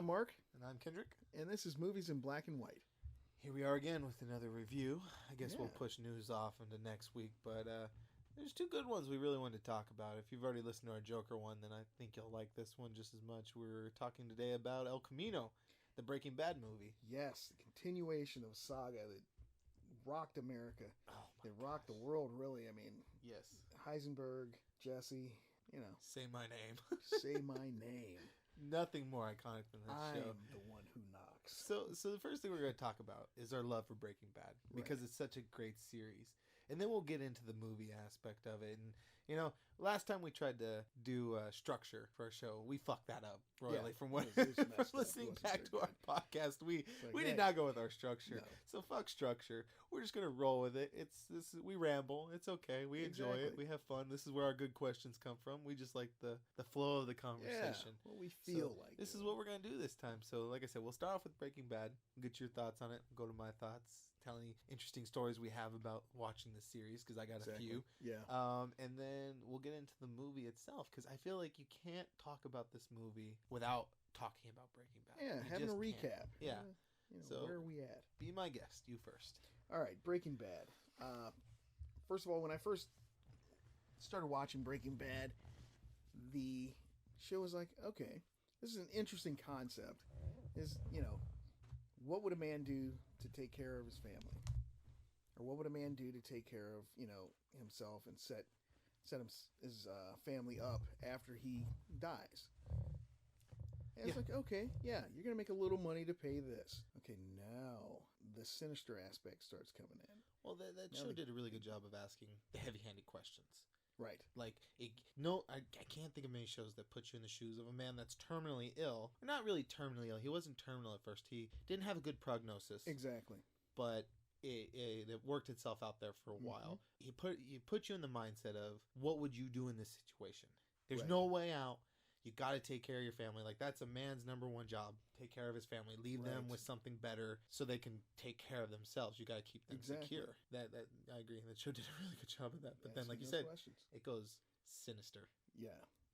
I'm Mark. And I'm Kendrick. And this is Movies in Black and White. Here we are again with another review. I guess we'll Yeah. push news off into next week, but there's two good ones we really wanted to talk about. If you've already listened to our Joker one, then I think you'll like this one just as much. We're talking today about El Camino, the Breaking Bad movie. Yes, the continuation of a saga that rocked America. Oh my It rocked the world, really. I mean, Yes. Heisenberg, Jesse, Say my name. say my name. Nothing more iconic than this show. I'm the one who knocks. So the first thing we're going to talk about is our love for Breaking Bad because it's such a great series. And then we'll get into the movie aspect of it. And, last time we tried to do structure for our show, we fucked that up royally from what it was from messed up. listening It wasn't back to very our good. podcast. We hey. did not go with our structure. No. So fuck structure. We're just going to roll with it. We ramble. It's okay. We enjoy it. Exactly. We have fun. This is where our good questions come from. We just like the flow of the conversation. Yeah, what we feel So like. This is what we're going to do this time. So, like I said, we'll start off with Breaking Bad, get your thoughts on it, go to my thoughts, tell any interesting stories we have about watching the series, because I got a few. Yeah. And then we'll get into the movie itself, because I feel like you can't talk about this movie without talking about Breaking Bad. Yeah, You having a just recap. can't. Yeah. So- where are we at? Be my guest. You first. All right, Breaking Bad. First of all, when I first started watching Breaking Bad, the show was like, okay, this is an interesting concept. What would a man do to take care of his family? Or what would a man do to take care of, himself and set his family up after he dies? And it's like, okay, yeah, you're going to make a little money to pay this. Okay, now the sinister aspect starts coming in. Well, that show did a really good job of asking the heavy-handed questions. Right. I can't think of many shows that put you in the shoes of a man that's terminally ill. Or not really terminally ill. He wasn't terminal at first. He didn't have a good prognosis. Exactly. But it worked itself out there for a while. He put you in the mindset of, what would you do in this situation? There's Right. no way out. You got to take care of your family. Like, that's a man's number one job. Take care of his family. Leave them Right. with something better so they can take care of themselves. You got to keep them Exactly. secure. That I agree. That show did a really good job of that. But then, Asking like you those said, questions. it goes sinister. Yeah.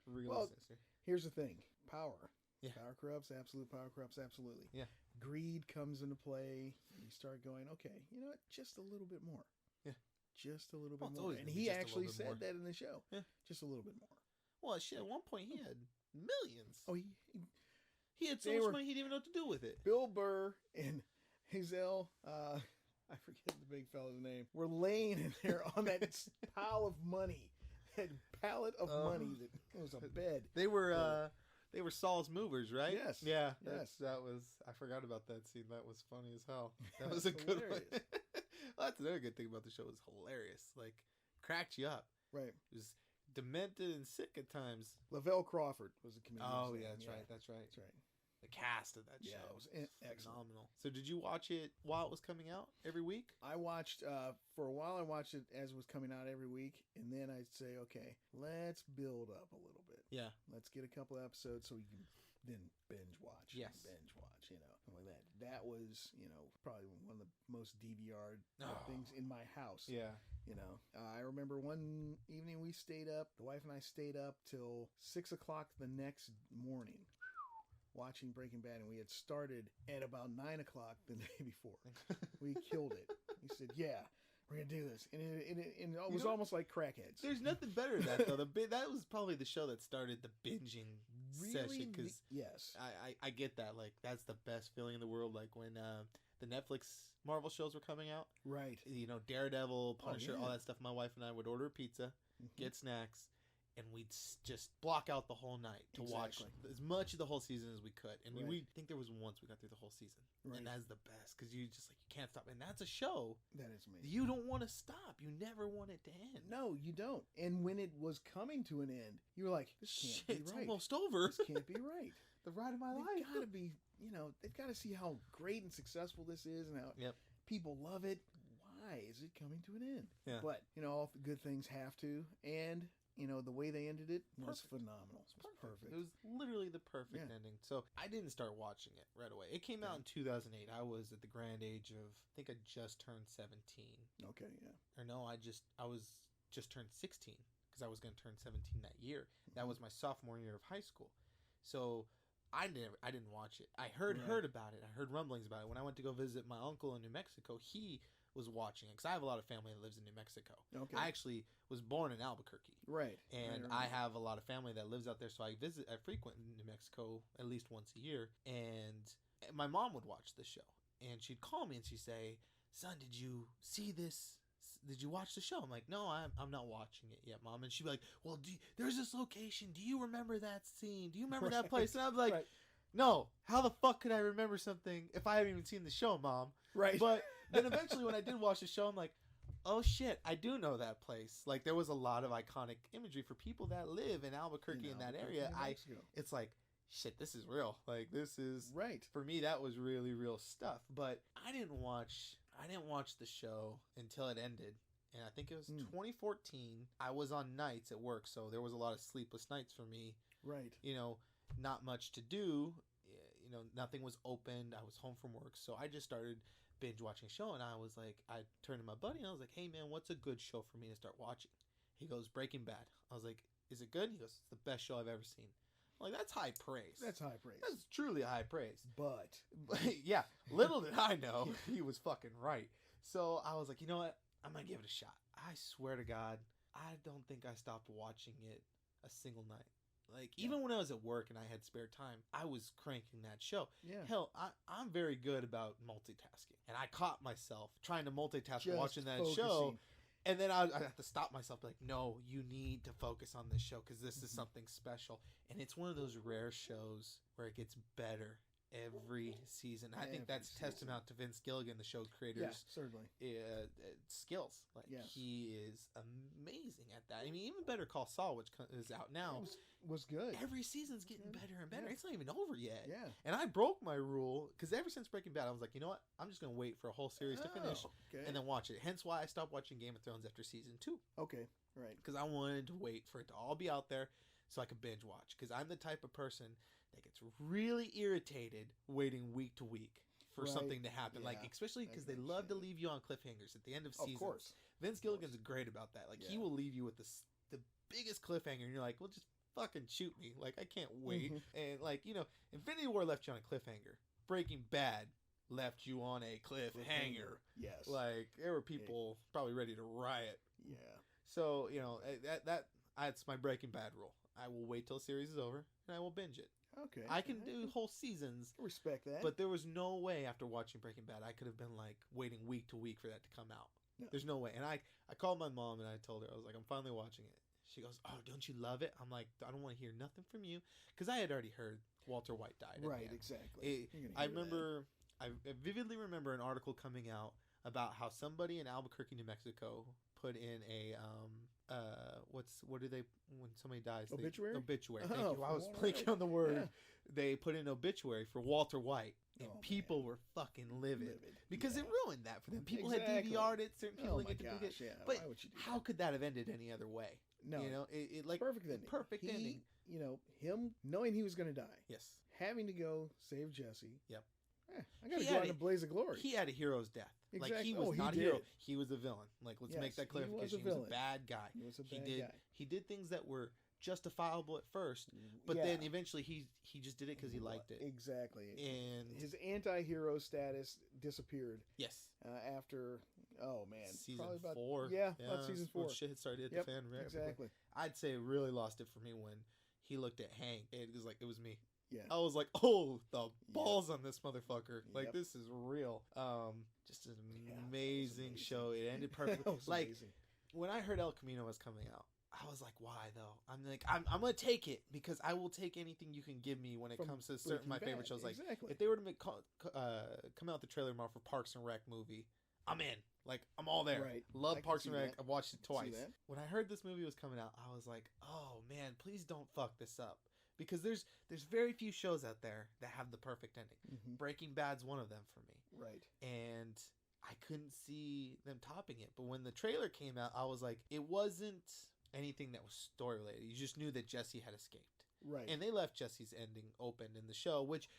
Really Well, sinister. Here's the thing. Power. Yeah. Power corrupts. Absolute power corrupts. Absolutely. Yeah. Greed comes into play. You start going, okay, you know what? Just a little bit more. Yeah. Just a little Well, bit it's more. always And gonna be he just a actually little bit more. said that in the show. Yeah. Just a little bit more. Well, shit, at one point he had millions. Oh, He had so They much were- money he didn't even know what to do with it. Bill Burr and Hazel, I forget the big fella's name, were laying in there on that pile of money, that pallet of money that was a bed. They were Saul's movers, right? Yes. Yeah. Yes. That was. I forgot about that scene. That was funny as hell. That was a That's good hilarious. one. Well, that's another good thing about the show. It was hilarious. Like, cracked you up. Right. It was demented and sick at times. Lavelle Crawford was the comedian. Oh yeah, that's right. That's right. The cast of that Yeah, show it was excellent. phenomenal. So did you watch it while it was coming out every week? I watched, for a while I watched it as it was coming out every week, and then I'd say, okay, let's build up a little bit. Yeah. Let's get a couple episodes so we can then binge watch. Yes. Binge watch, something like that. That was, probably one of the most DVR'd things in my house. Yeah. I remember one evening we stayed up, the wife and I stayed up till 6 o'clock the next morning watching Breaking Bad, and we had started at about 9 o'clock the day before. We killed it. We said, yeah, we're going to do this. And it was almost like crackheads. There's nothing better than that, though. That was probably the show that started the binging session, because Yes. I get that. Like, that's the best feeling in the world. Like, when the Netflix Marvel shows were coming out. Right. Daredevil, Punisher, yeah. all that stuff. My wife and I would order a pizza, get snacks, and we'd just block out the whole night to watch as much of the whole season as we could. And we think there was once we got through the whole season. Right. And that's the best, because you just, like, you can't stop. And that's a show That is amazing. you don't want to stop. You never want it to end. No, you don't. And when it was coming to an end, you were like, this can't Shit, be it's right. almost over. This can't be right. The ride of my They've life. got to be, they've got to see how great and successful this is and how Yep. people love it. Why is it coming to an end? Yeah. But, all the good things have to. And, the way they ended it was phenomenal. It was perfect. It was literally the perfect Yeah. ending. So I didn't start watching it right away. It came out in 2008. I was at the grand age of, I think I just turned 17. Okay, yeah. Or no, I was just turned 16, because I was going to turn 17 that year. That was my sophomore year of high school. So I didn't watch it. I heard about it. I heard rumblings about it. When I went to go visit my uncle in New Mexico, he was watching it because I have a lot of family that lives in New Mexico. Okay. I actually was born in Albuquerque. Right. And I have a lot of family that lives out there, so I frequent New Mexico at least once a year. And my mom would watch the show, and she'd call me and she'd say, "Son, did you see this? Did you watch the show?" I'm like, "No, I'm not watching it yet, Mom." And she'd be like, "Well, there's this location. Do you remember that scene? Do you remember that place?" And I'm like, "No, how the fuck could I remember something if I haven't even seen the show, Mom?" Right. But then eventually when I did watch the show, I'm like, oh shit, I do know that place. Like, there was a lot of iconic imagery for people that live in Albuquerque in that area. It's like, shit, this is real. Like, this is right. For me, that was really real stuff. But I didn't watch the show until it ended. And I think it was 2014. I was on nights at work, so there was a lot of sleepless nights for me. Right. You know, not much to do. You know, nothing was opened. I was home from work, so I just started binge watching a show, and I was like, I turned to my buddy and I was like, "Hey man, what's a good show for me to start watching?" He goes, "Breaking Bad." I was like, "Is it good?" He goes, "It's the best show I've ever seen." I'm like, that's high praise. That's high praise. That's truly high praise. But yeah, little did I know he was fucking right. So I was like, you know what? I'm gonna give it a shot. I swear to God, I don't think I stopped watching it a single night. Like, even when I was at work and I had spare time, I was cranking that show. Yeah. Hell, I'm very good about multitasking. And I caught myself trying to multitask Just watching that focusing. show. And then I have to stop myself, like, no, you need to focus on this show because this is something special. And it's one of those rare shows where it gets better every season. I think that's testament to Vince Gilligan, the show creator's certainly. Skills. Like, he is amazing at that. I mean, even Better Call Saul, which is out now, was good. Every season's getting better and better. It's not even over yet. Yeah. And I broke my rule because ever since Breaking Bad, I was like, you know what? I'm just going to wait for a whole series to finish and then watch it. Hence why I stopped watching Game of Thrones after season 2. Okay, right. Because I wanted to wait for it to all be out there so I could binge watch. Because I'm the type of person that gets really irritated waiting week to week for something to happen. Like, especially because they love to leave you on cliffhangers at the end of seasons. Of course. Vince Gilligan's great about that. Like, he will leave you with the biggest cliffhanger, and you're like, well, just fucking shoot me. Like, I can't wait. And, like, you know, Infinity War left you on a cliffhanger. Breaking Bad left you on a cliffhanger. Yes. Like, there were people probably ready to riot. Yeah. So, you know, that's my Breaking Bad rule. I will wait till the series is over, and I will binge it. Okay. I can do whole seasons. I respect that. But there was no way after watching Breaking Bad I could have been, like, waiting week to week for that to come out. No. There's no way. And I called my mom, and I told her, I was like, I'm finally watching it. She goes, "Oh, don't you love it?" I'm like, "I don't want to hear nothing from you." Because I had already heard Walter White died. Right, exactly. I vividly remember an article coming out about how somebody in Albuquerque, New Mexico put in a, what do they, when somebody dies? Obituary? Obituary. Thank you. I was blanking on the word. Yeah. They put in an obituary for Walter White. And people were fucking livid. Because it ruined that for them. People had DVR'd it. Certain people didn't get to get it. But how could that have ended any other way? No. You know, it like perfect ending. Perfect ending. You know, him knowing he was going to die. Yes. Having to go save Jesse. Yep. I got to go out in a blaze of glory. He had a hero's death. Exactly. Like, he was not a hero. He was a villain. Like, let's make that clarification. He was a bad guy. He was a bad guy. He did things that were justifiable at first, but then eventually he just did it because he liked it. Exactly. And his anti-hero status disappeared. Yes. After, season probably about 4. Yeah, about season 4. When shit started to hit the fan. Exactly. I'd say it really lost it for me when he looked at Hank. It was like, it was me. Yeah. I was like, oh, the balls on this motherfucker. Like, this is real. Just an amazing show. It ended perfectly. Like, amazing. When I heard El Camino was coming out, I was like, why though? I'm like, I'm gonna take it because I will take anything you can give me when it comes to certain my favorite shows. Like, if they were to come out the trailer tomorrow for Parks and Rec movie, I'm in. Like, I'm all there. Right. Love Parks and Rec. That. I've watched it twice. When I heard this movie was coming out, I was like, oh man, please don't fuck this up. Because there's very few shows out there that have the perfect ending. Breaking Bad's one of them for me. Right. And I couldn't see them topping it. But when the trailer came out, I was like, it wasn't anything that was story related. You just knew that Jesse had escaped. Right. And they left Jesse's ending open in the show, which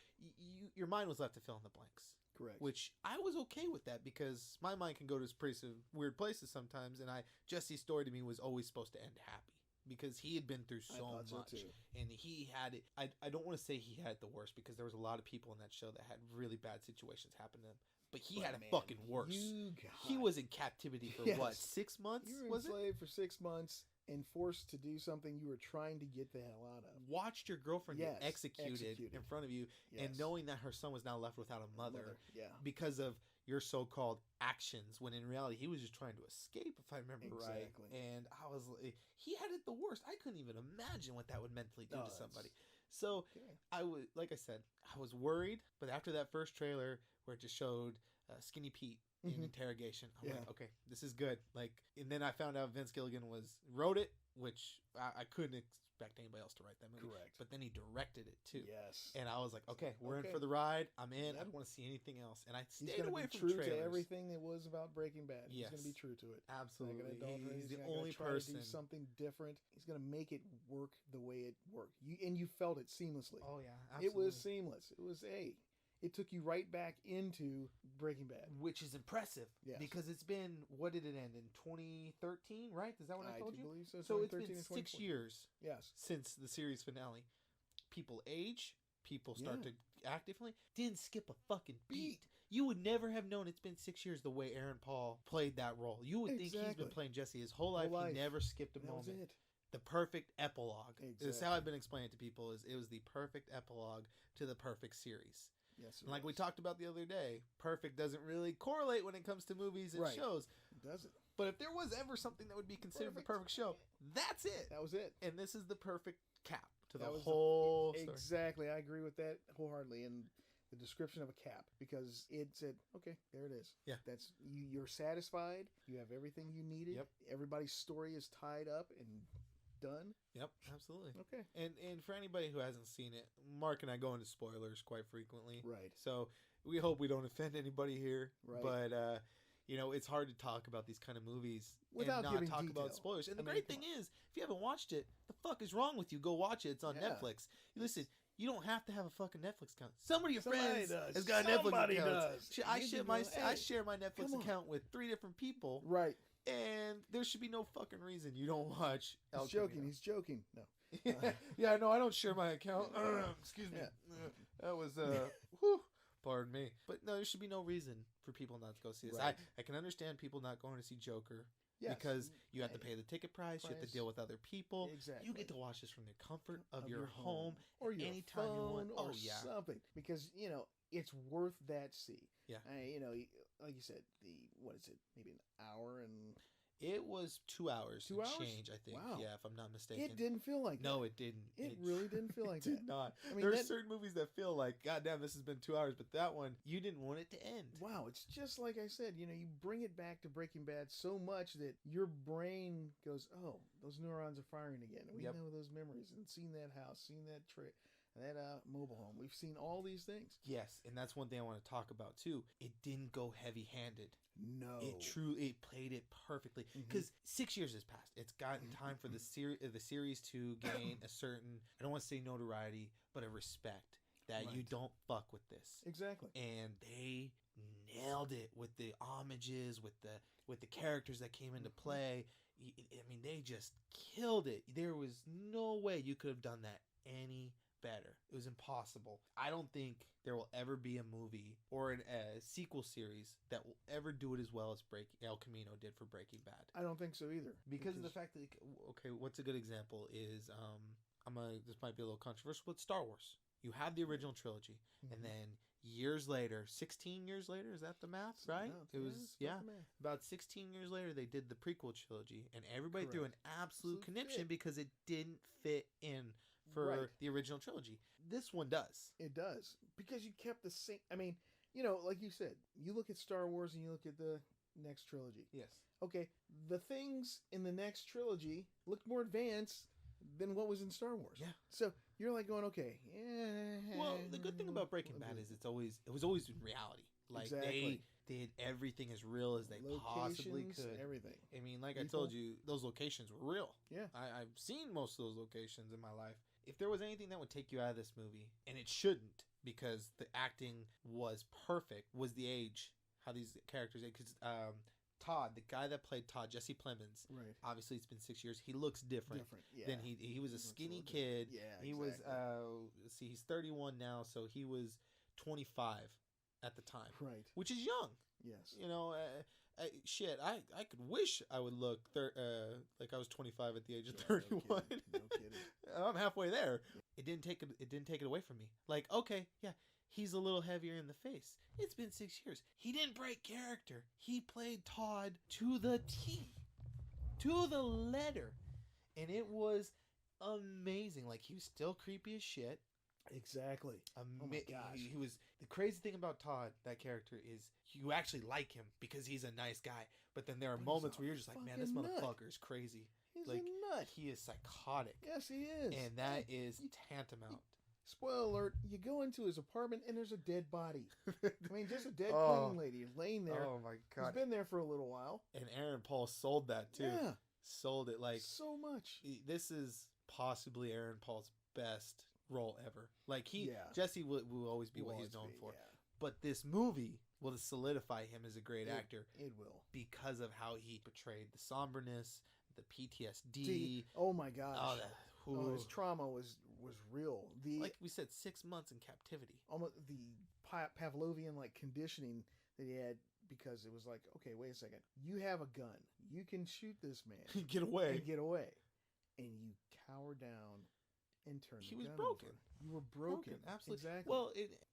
your mind was left to fill in the blanks. Correct. Which I was okay with that because my mind can go to pretty weird places sometimes, and Jesse's story to me was always supposed to end happy because he had been through so thought so, much, too. and he had it. I don't want to say he had it the worst, because there was a lot of people in that show that had really bad situations happen to them. But he had it fucking worse. He was in captivity for what, 6 months? You were enslaved for 6 months and forced to do something you were trying to get the hell out of. Watched your girlfriend get executed in front of you, and knowing that her son was now left without a mother. Because of your so-called actions, when in reality he was just trying to escape, if I remember right. And I was like, he had it the worst. I couldn't even imagine what that would mentally do to somebody. So I was, like I said, I was worried, but after that first trailer where it just showed Skinny Pete in interrogation, I'm like, okay, this is good. Like, and then I found out Vince Gilligan wrote it, which I couldn't expect anybody else to write that movie. Correct. But then he directed it too. Yes. And I was like, okay, we're in for the ride. I'm in. I don't want to see anything else. And I stayed away from trailers. He's going to be true to everything that was about Breaking Bad. Yes. He's going to be true to it. Absolutely. He's the only person. To do something different. He's going to make it work the way it worked. You felt it seamlessly. Oh yeah, absolutely. It was seamless. It took you right back into Breaking Bad. Which is impressive. Yes. Because it's been, what did it end in? 2013, right? Is that what I told you? I believe so. So it's been 6 years yes. since the series finale. People age. People start to act differently. Didn't skip a fucking beat. You would never have known it's been 6 years the way Aaron Paul played that role. You would think he's been playing Jesse his whole life. He never skipped a moment. Was it. The perfect epilogue. Exactly. This is how I've been explaining it to people. It was the perfect epilogue to the perfect series. Yes, like we talked about the other day, perfect doesn't really correlate when it comes to movies and shows. It doesn't. But if there was ever something that would be considered the perfect show, that's it. That was it. And this is the perfect cap to the whole story. Exactly. I agree with that wholeheartedly. And the description of a cap, because it said, okay, there it is. Yeah. That's you're satisfied. You have everything you needed. Yep. Everybody's story is tied up and done. Yep, absolutely. Okay. And for anybody who hasn't seen it, Mark and I go into spoilers quite frequently. Right. So we hope we don't offend anybody here. Right. But it's hard to talk about these kind of movies without and not talk detail. about spoilers. And the great thing is, if you haven't watched it, the fuck is wrong with you? Go watch it. It's on Netflix. Listen, you don't have to have a fucking Netflix account. Somebody of your friends has got a Netflix account. I share my Netflix account with 3 different people. Right. And there should be no fucking reason you don't watch El Camino. He's joking. No. Yeah, no, I don't share my account. Excuse me. That was, whew, pardon me. But no, there should be no reason for people not to go see this. Right. I can understand people not going to see Joker. Yes. Because you have to pay the ticket price, you have to deal with other people. Exactly. You get to watch this from the comfort of your home or your anytime phone you want. or something. Because, it's worth that see. Yeah. Like you said, what is it? Maybe an hour and... It was 2 hours. 2 hours? Change, I think. Wow. Yeah, if I'm not mistaken. It didn't feel like that. No, it didn't. It really didn't feel like that. It did not. I mean, there are certain movies that feel like, God damn, this has been 2 hours, but that one, you didn't want it to end. Wow, it's just like I said, you bring it back to Breaking Bad so much that your brain goes, oh, those neurons are firing again. We know those memories and seeing that house, seeing that that mobile home. We've seen all these things. Yes, and that's one thing I want to talk about too. It didn't go heavy-handed. No, it played it perfectly because 6 years has passed. It's gotten time for the series to gain a certain, I don't want to say notoriety, but a respect that you don't fuck with this. Exactly. And they nailed it with the homages, with the characters that came into play. I mean, they just killed it. There was no way you could have done that any better. It was impossible. I don't think there will ever be a movie or a sequel series that will ever do it as well as El Camino did for Breaking Bad. I don't think so either. Because of the fact that, okay, what's a good example is, this might be a little controversial, but Star Wars. You have the original trilogy, and then years later, 16 years later, is that the math, right? No, it was, about 16 years later, they did the prequel trilogy, and everybody threw an absolute conniption because it didn't fit in for the original trilogy. This one does. It does. Because you kept the same... I mean, like you said, you look at Star Wars and you look at the next trilogy. Yes. Okay, the things in the next trilogy looked more advanced than what was in Star Wars. Yeah. So you're like going, okay, yeah. Well, the good thing about Breaking Bad is it was always in reality. Like they did everything as real as they possibly could. Everything. I mean, like I told you, those locations were real. Yeah. I've seen most of those locations in my life. If there was anything that would take you out of this movie, and it shouldn't, because the acting was perfect, was the age, how these characters, because Todd, the guy that played Todd, Jesse Plemons. Right. Obviously, it's been 6 years. He looks different. Yeah. Than he was a skinny kid. Yeah. He was. Let's see, he's 31 now, so he was 25 at the time. Right. Which is young. Yes. You know, shit. I could wish I would look like I was 25 at the age of 31. No kidding. I'm halfway there. It didn't take it away from me. Like, okay, yeah, he's a little heavier in the face. It's been 6 years. He didn't break character. He played Todd to the T, to the letter, and it was amazing. Like, he was still creepy as shit. Exactly. Oh my gosh. He was. The crazy thing about Todd, that character, is you actually like him because he's a nice guy. But then there are moments where you're just like, man, this motherfucker is crazy. He's like, a nut. He is psychotic. Yes, he is. And that is tantamount. Spoiler alert, you go into his apartment and there's a dead body. I mean, just a dead cleaning lady laying there. Oh my God. He's been there for a little while. And Aaron Paul sold that too. Yeah. Sold it like so much. This is possibly Aaron Paul's best role ever. Like Jesse will always be what he's known for. Yeah. But this movie will solidify him as a great actor. It will. Because of how he portrayed the somberness, the PTSD. Oh my gosh. His trauma was real. Like we said, 6 months in captivity. Almost the Pavlovian conditioning that he had, because it was like, okay, wait a second. You have a gun. You can shoot this man. Get away. And you cower down and turn the gun. He was broken. Over. You were broken. Absolutely. Exactly. Well,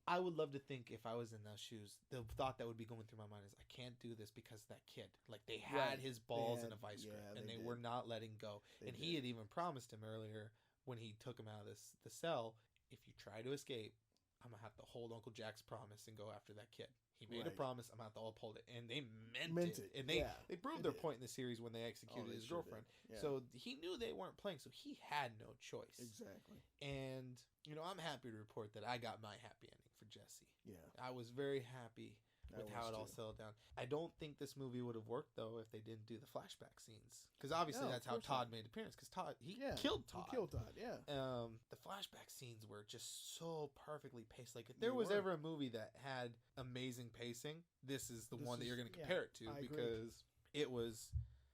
I would love to think, if I was in those shoes, the thought that would be going through my mind is, I can't do this because of that kid. Like, they had his balls in a vice grip, and they were not letting go. He had even promised him earlier, when he took him out of the cell, if you try to escape, I'm going to have to hold Uncle Jack's promise and go after that kid. He made a promise. I'm going to have to uphold it. And they meant it. And they proved their point in the series when they executed his girlfriend. Yeah. So he knew they weren't playing, so he had no choice. Exactly. And, I'm happy to report that I got my happy ending for Jesse. Yeah. I was very happy with how it all settled down. I don't think this movie would have worked, though, if they didn't do the flashback scenes. Because obviously that's how Todd made an appearance. Because he killed Todd. He killed Todd, yeah. The flashback scenes were just so perfectly paced. Like, if there was ever a movie that had amazing pacing, this is the one that you're going to compare it to. Because it was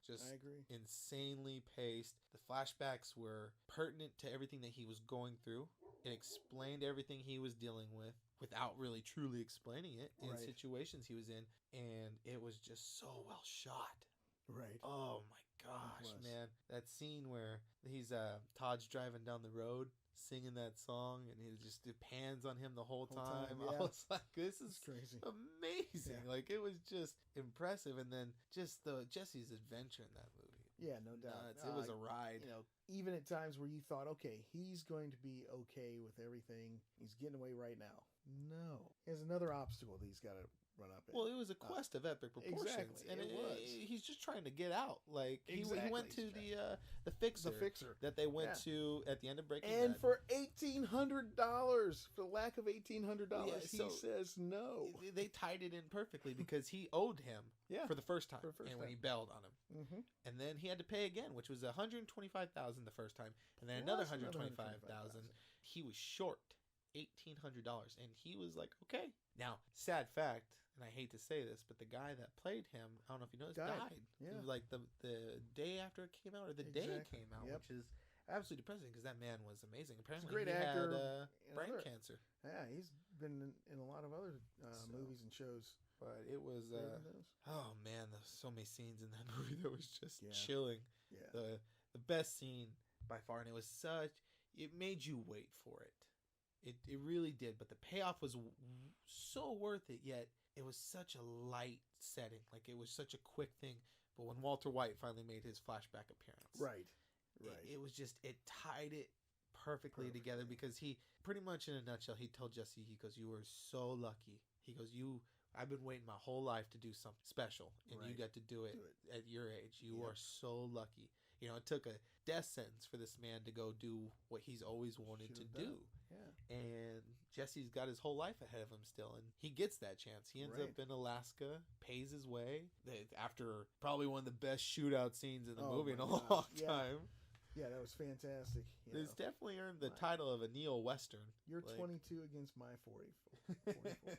just insanely paced. The flashbacks were pertinent to everything that he was going through. It explained everything he was dealing with without really truly explaining it in situations he was in. And it was just so well shot. Right. Oh my gosh, man. That scene where Todd's driving down the road singing that song, and it pans on him the whole time. I was like, this is crazy. Amazing. Yeah. Like, it was just impressive. And then just Jesse's adventure in that movie. Yeah, no doubt. It was a ride. Even at times where you thought, okay, he's going to be okay with everything. He's getting away right now. No. There's another obstacle that he's got to run up in. Well, it was a quest of epic proportions. Exactly. And it was. He's just trying to get out. Like, he went to the fixer. That they went to at the end of Breaking Bad. And for $1,800, for the lack of $1,800, he says no. They tied it in perfectly because he owed him for the first time. When he bailed on him. Mm-hmm. And then he had to pay again, which was $125,000 the first time. And then another $125,000. He was short $1,800. And he was like, okay. Now, sad fact, and I hate to say this, but the guy that played him, I don't know if you noticed, died. Yeah. Like the day after it came out, or the day it came out, which is absolutely depressing because that man was amazing. Apparently, he's a great actor. Had brain cancer. Yeah, he's been in a lot of other movies and shows. But it was, oh man, there's so many scenes in that movie that was just chilling. Yeah. The best scene by far, and it made you wait for it. It really did, but the payoff was so worth it, yet it was such a light setting. Like, it was such a quick thing. But when Walter White finally made his flashback appearance. Right. It was just, it tied it perfectly together, because he, pretty much in a nutshell, he told Jesse, he goes, you were so lucky. He goes, I've been waiting my whole life to do something special, and you got to do it at your age. You are so lucky. It took a death sentence for this man to go do what he's always wanted to do. Yeah. And Jesse's got his whole life ahead of him still, and he gets that chance. He ends up in Alaska, pays his way, after probably one of the best shootout scenes in the movie in a long time. Yeah, that was fantastic. It's definitely earned the title of a neo-Western. You're 22 against my 44.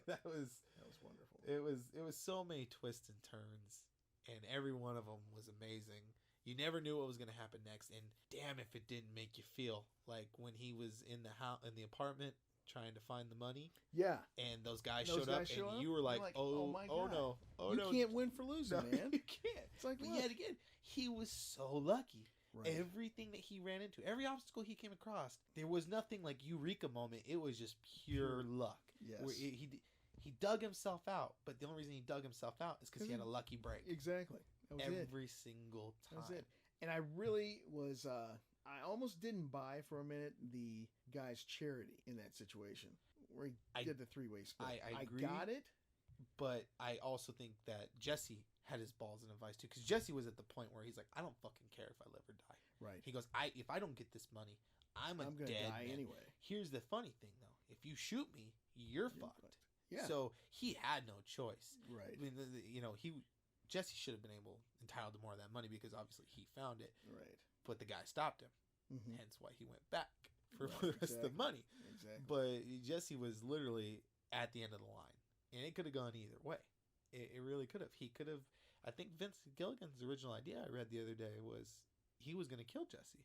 That was wonderful. It was so many twists and turns. and every one of them was amazing. You never knew what was going to happen next, and damn if it didn't make you feel like when he was in the house, in the apartment, trying to find the money. Yeah. And those guys showed up, and you were like, oh my God. no, oh you no. You can't win for losing, No, man. You can't. It's like, but yet again, he was so lucky. Right. Everything that he ran into, every obstacle he came across, there was nothing like Eureka moment. It was just pure luck. Yes. Where he dug himself out, but the only reason he dug himself out is because he had a lucky break. Exactly. That was every single time. That was it. And I really was, I almost didn't buy for a minute the guy's charity in that situation where he did the three-way split. I agree, got it. But I also think that Jesse had his balls in a vice too, because Jesse was at the point where he's like, I don't fucking care if I live or die. Right. He goes, if I don't get this money, I'm gonna dead die man. anyway. Here's the funny thing though: if you shoot me, you're fucked. Yeah. So he had no choice. Right. I mean, Jesse should have been entitled to more of that money because obviously he found it. Right. But the guy stopped him. Mm-hmm. Hence why he went back for the rest of the money. Exactly. But Jesse was literally at the end of the line, and it could have gone either way. It really could have. He could have. I think Vince Gilligan's original idea I read the other day was he was going to kill Jesse.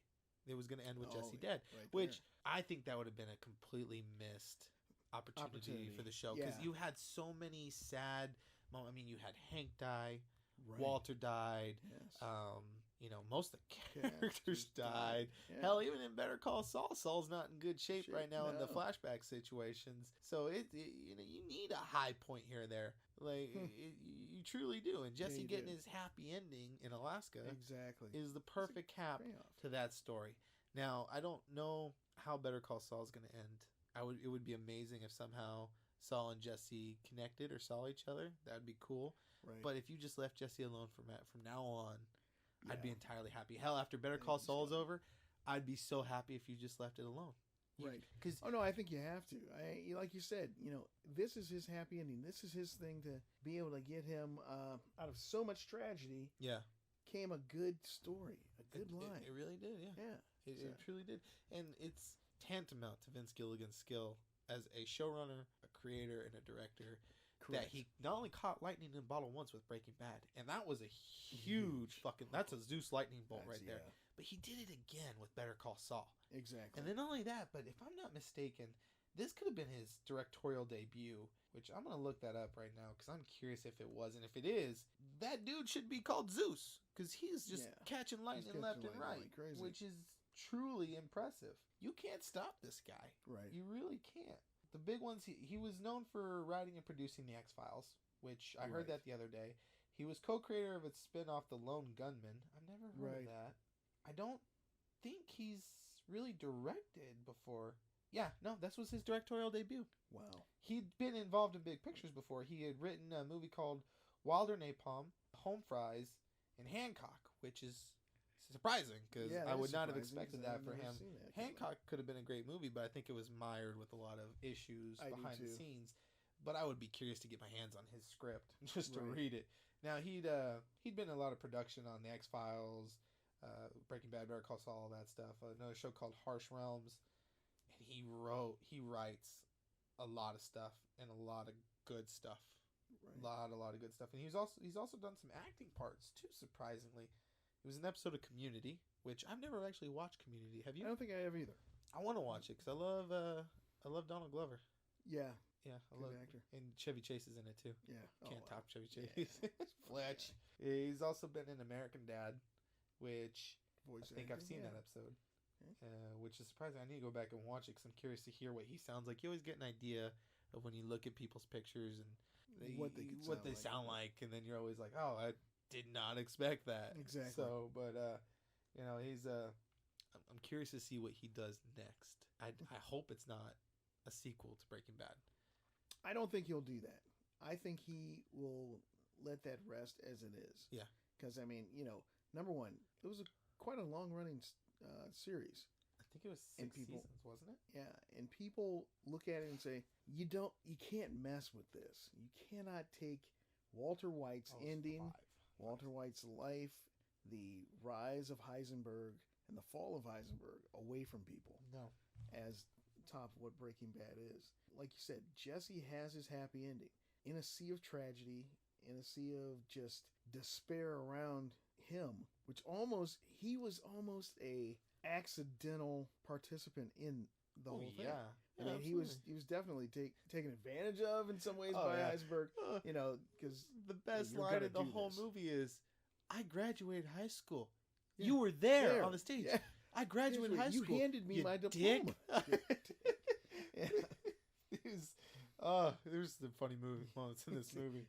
It was going to end with Jesse dead, right which I think that would have been a completely missed opportunity for the show because you had so many sad moments. I mean, you had Hank die, Walter died. Yes. Most of the characters died. Yeah. Hell, even in Better Call Saul, Saul's not in good shape right now in the flashback situations. So you need a high point here and there. Like you truly do. And Jesse getting his happy ending in Alaska is the perfect cap to that story. Now, I don't know how Better Call Saul is going to end. It would be amazing if somehow Saul and Jesse connected or saw each other. That would be cool. Right. But if you just left Jesse alone from now on, I'd be entirely happy. Hell, after Better Call Saul's over, I'd be so happy if you just left it alone. Right. No, I think you have to. Like you said, this is his happy ending. This is his thing to be able to get him out of so much tragedy. Yeah. Came a good story, a good line. It really did, yeah. Yeah. It truly did. And it's tantamount to Vince Gilligan's skill as a showrunner, a creator, and a director. Correct. That he not only caught lightning in a bottle once with Breaking Bad, and that was a huge fucking, that's a Zeus lightning bolt right there. But he did it again with Better Call Saul. Exactly. And then not only that, but if I'm not mistaken, this could have been his directorial debut, which I'm going to look that up right now because I'm curious if it was. And if it is, that dude should be called Zeus because he's just catching lightning left and right, which is truly impressive. You can't stop this guy. Right. You really can't. The big ones, he was known for writing and producing The X-Files, which I heard that the other day. He was co-creator of its spin-off, The Lone Gunman. I've never heard of that. I don't think he's really directed before. Yeah, no, this was his directorial debut. Wow. He'd been involved in big pictures before. He had written a movie called Wilder Napalm, Home Fries, and Hancock, which is surprising because I would not have expected that for him. Hancock could have been a great movie, but I think it was mired with a lot of issues behind the scenes. But I would be curious to get my hands on his script just to read it. Now he'd been in a lot of production on The X-Files, Breaking Bad, Better Call Saul, all that stuff. Another show called Harsh Realms, and he writes a lot of stuff and a lot of good stuff. Right. A lot of good stuff, and he's also done some acting parts too. Surprisingly. It was an episode of Community, which I've never actually watched Community. Have you? I don't think I have either. I want to watch it because I love Donald Glover. Yeah. Yeah, I love actor. And Chevy Chase is in it too. Yeah. Can't top Chevy Chase. Yeah. Fletch. He's also been in American Dad, which I think I've seen that episode. Which is surprising. I need to go back and watch it because I'm curious to hear what he sounds like. You always get an idea of when you look at people's pictures and what they sound like, and then you're always like, oh, I did not expect that. Exactly. So, but he's I'm curious to see what he does next. I hope it's not a sequel to Breaking Bad. I don't think he'll do that. I think he will let that rest as it is. Yeah. Because number one, it was quite a long running series. I think it was 6 seasons, wasn't it? Yeah, and people look at it and say, you can't mess with this. You cannot take Walter White's ending. 5. Walter White's life, the rise of Heisenberg, and the fall of Heisenberg away from people. No. As top of what Breaking Bad is. Like you said, Jesse has his happy ending. In a sea of tragedy, in a sea of just despair around him, which he was almost a accidental participant in the whole thing. Yeah. I mean, he was definitely taken advantage of in some ways by Iceberg. Because the best line in the whole movie is, "I graduated high school. Yeah. You were there on the stage. Yeah. I graduated high school. You handed me my dick." diploma." There's some funny moments in this movie.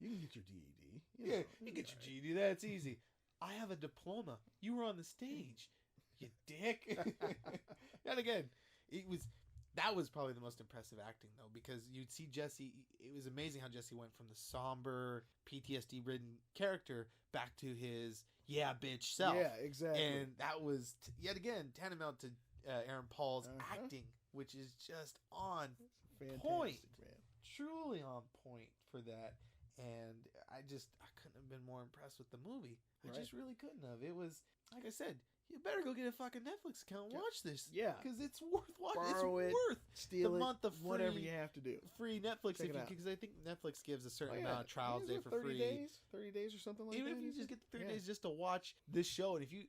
You can get your GED. You get your GED. That's easy. I have a diploma. You were on the stage. You dick. And again, that was probably the most impressive acting though, because you'd see Jesse. It was amazing how Jesse went from the somber, PTSD-ridden character back to his bitch self. Yeah, exactly. And that was yet again tantamount to Aaron Paul's acting, which is just on point, man. Truly on point for that. And I couldn't have been more impressed with the movie. I just really couldn't have. It was, like I said, you better go get a fucking Netflix account and watch this. Yeah. Because it's worth watching. Borrow it's worth steal the month of free, whatever you have to do. Free Netflix, because I think Netflix gives a certain amount of trial day for 30 free. 30 days or something like Even that. if you just get the 30 days just to watch this show, and if you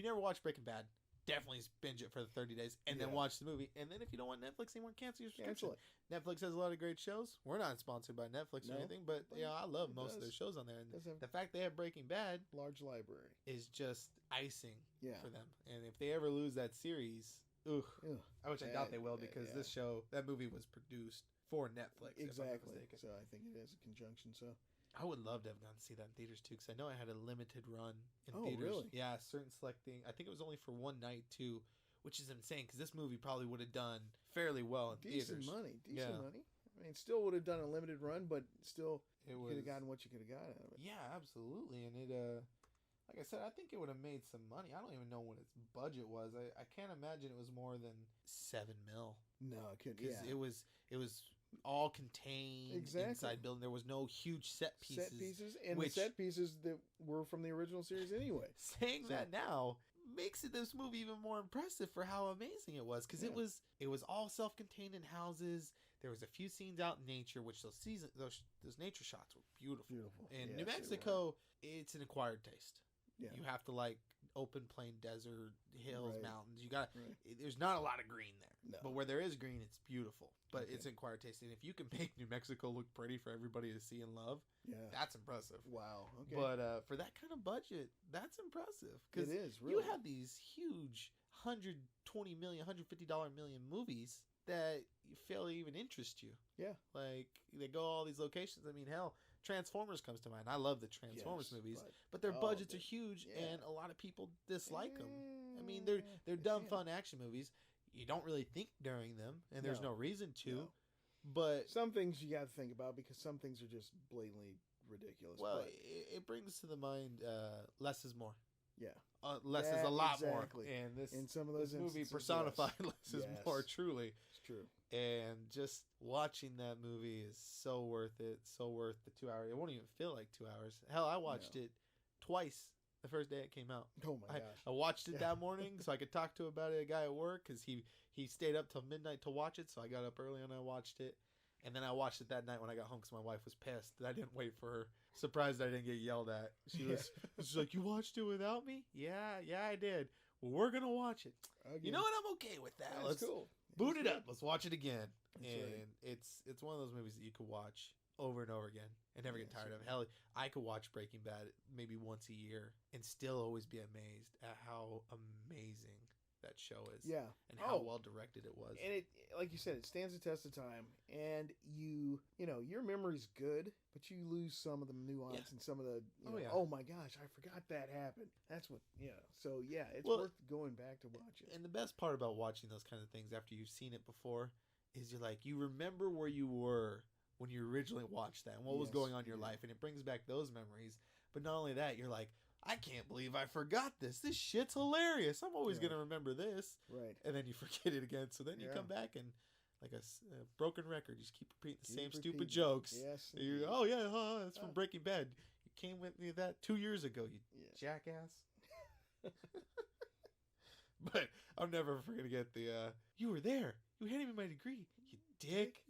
never watched Breaking Bad, definitely binge it for the 30 days and then watch the movie. And then if you don't want Netflix anymore, cancel your subscription. Netflix has a lot of great shows. We're not sponsored by Netflix or anything, but I love most of their shows on there. And the fact they have Breaking Bad, large library, is just icing for them. And if they ever lose that series, which I doubt they will, because that movie was produced for Netflix. Exactly. So I think it is a conjunction. So I would love to have gone to see that in theaters too, because I know I had a limited run in theaters. Really? Yeah, certain selecting. I think it was only for one night too, which is insane, because this movie probably would have done fairly well in decent theaters. Money. I mean, still would have done a limited run, but still could have gotten what you could have got out of it. Yeah, absolutely. And it, like I said, I think it would have made some money. I don't even know what its budget was. I can't imagine it was more than $7 million. No, it couldn't. Because it was all contained inside building. There was no huge set pieces. The set pieces that were from the original series anyway. Saying that now makes this movie even more impressive for how amazing it was, because it was all self-contained in houses. There was a few scenes out in nature, which those nature shots were beautiful. In New Mexico, it's an acquired taste. Yeah. You have to like open plain desert, hills, mountains. You got there's not a lot of green there, but where there is green, it's beautiful. But it's an acquired taste, and if you can make New Mexico look pretty for everybody to see and love, that's impressive. Wow. Okay. But for that kind of budget, that's impressive, because it is. Really. You have these huge $120 million, $150 million movies that fail to even interest you. Yeah. Like, they go all these locations. I mean, hell, Transformers comes to mind. I love the Transformers movies, but their budgets are huge, and a lot of people dislike them. I mean, they're dumb, fun action movies. You don't really think during them, and there's no reason to. No. But some things you got to think about, because some things are just blatantly ridiculous. Well, it brings to the mind less is more. Yeah. Less is a lot more. And in some of those movie personified less is more, truly. It's true. And just watching that movie is so worth it. So worth the 2 hours. It won't even feel like 2 hours. Hell, I watched it twice the first day it came out. Oh my gosh. I watched it that morning so I could talk to about it, a guy at work, because he stayed up till midnight to watch it. So I got up early and I watched it. And then I watched it that night when I got home, because my wife was pissed that I didn't wait for her. Surprised I didn't get yelled at. She's like, "You watched it without me?" Yeah, I did. Well, we're going to watch it. Again. You know what? I'm okay with that. Let's boot it up. Let's watch it again. It's one of those movies that you could watch over and over again and never get tired of. Hell, I could watch Breaking Bad maybe once a year and still always be amazed at how amazing that show is. Yeah. And how well directed it was. And it, like you said, it stands the test of time. And you know, your memory's good, but you lose some of the nuance and some of the, oh my gosh, I forgot that happened. That's what, So, it's worth going back to watch it. And the best part about watching those kind of things after you've seen it before is you're like, you remember where you were when you originally watched that and what was going on in your life. And it brings back those memories. But not only that, you're like, I can't believe I forgot this. This shit's hilarious. I'm always going to remember this. Right. And then you forget it again. So then you come back and, like a broken record, you just keep repeating the same stupid jokes. Yes. That's from Breaking Bad. You came with me that 2 years ago, you jackass. But I'm never going to get the, you were there. You handed me my degree, you dick.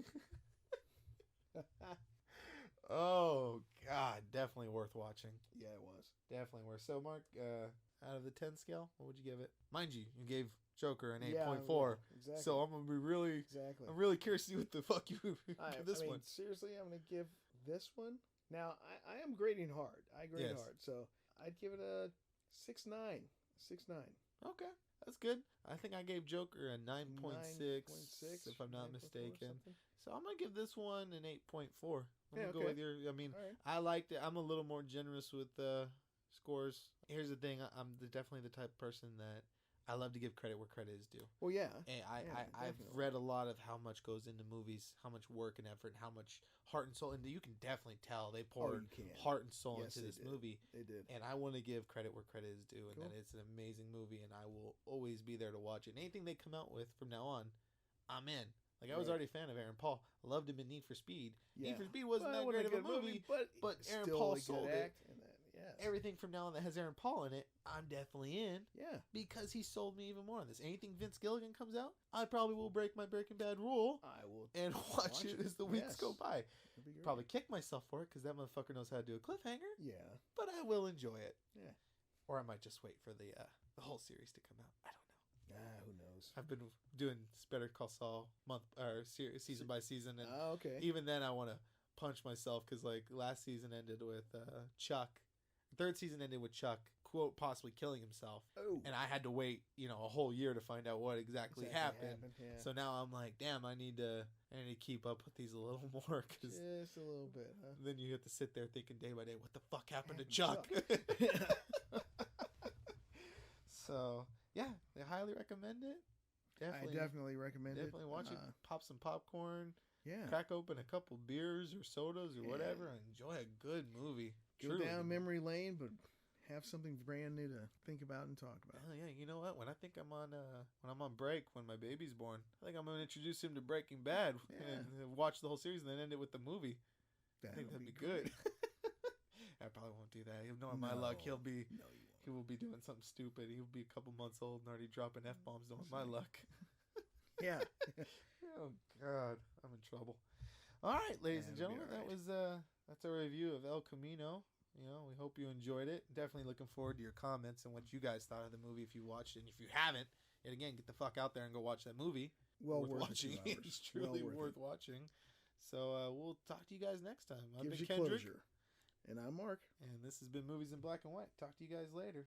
Oh God, definitely worth watching. Yeah, it was. Definitely worth. So Mark, out of the 10 scale, what would you give it? Mind you gave Joker an 8.4. Yeah, exactly. So I'm gonna be really, Exactly. I'm really curious to see what the fuck you give this one. Seriously, I'm gonna give this one. Now, I am grading hard. I grade hard, so I'd give it a 6.9. 6.9. Okay, that's good. I think I gave Joker a 9.6, if I'm not mistaken. So I'm gonna give this one an 8.4. I'm gonna go with your. I mean, right. I liked it. I'm a little more generous with scores. Here's the thing. I'm definitely the type of person that I love to give credit where credit is due. Well, yeah. And I've read a lot of how much goes into movies, how much work and effort, and how much heart and soul. And you can definitely tell they poured heart and soul into this movie. They did. And I want to give credit where credit is due, and that it's an amazing movie, and I will always be there to watch it. And anything they come out with from now on, I'm in. Like, I was already a fan of Aaron Paul. I loved him in Need for Speed. Yeah. Need for Speed wasn't that great of a movie, but Aaron Paul sold it. Everything from now on that has Aaron Paul in it, I'm definitely in. Yeah. Because he sold me even more on this. Anything Vince Gilligan comes out, I probably will break my Breaking Bad rule. I will. And watch it as the weeks go by. Probably kick myself for it because that motherfucker knows how to do a cliffhanger. Yeah. But I will enjoy it. Yeah. Or I might just wait for the whole series to come out. I don't know. Who knows? I've been doing Better Call Saul season by season, and even then I want to punch myself because like last season ended with Chuck. Third season ended with Chuck quote possibly killing himself, and I had to wait a whole year to find out what exactly happened. So now I'm like, damn, I need to keep up with these a little more because just a little bit. Huh? Then you have to sit there thinking day by day, what the fuck happened to Chuck? So. Yeah, I highly recommend it. I definitely recommend it. Definitely watch it. Pop some popcorn. Yeah. Crack open a couple beers or sodas or whatever and enjoy a good movie. Go down memory lane, but have something brand new to think about and talk about. Hell yeah, you know what? When I think I'm on break when my baby's born, I think I'm gonna introduce him to Breaking Bad and watch the whole series and then end it with the movie. I think that'd be good. I probably won't do that. Knowing my luck, he will be doing something stupid. He'll be a couple months old and already dropping F-bombs. Knowing my luck. Yeah. Oh God, I'm in trouble. All right, ladies and gentlemen, that's our review of El Camino. We hope you enjoyed it. Definitely looking forward to your comments and what you guys thought of the movie if you watched it. And if you haven't, yet again, get the fuck out there and go watch that movie. Well worth watching. It's truly worth watching. So we'll talk to you guys next time. I've been Kendrick. And I'm Mark. And this has been Movies in Black and White. Talk to you guys later.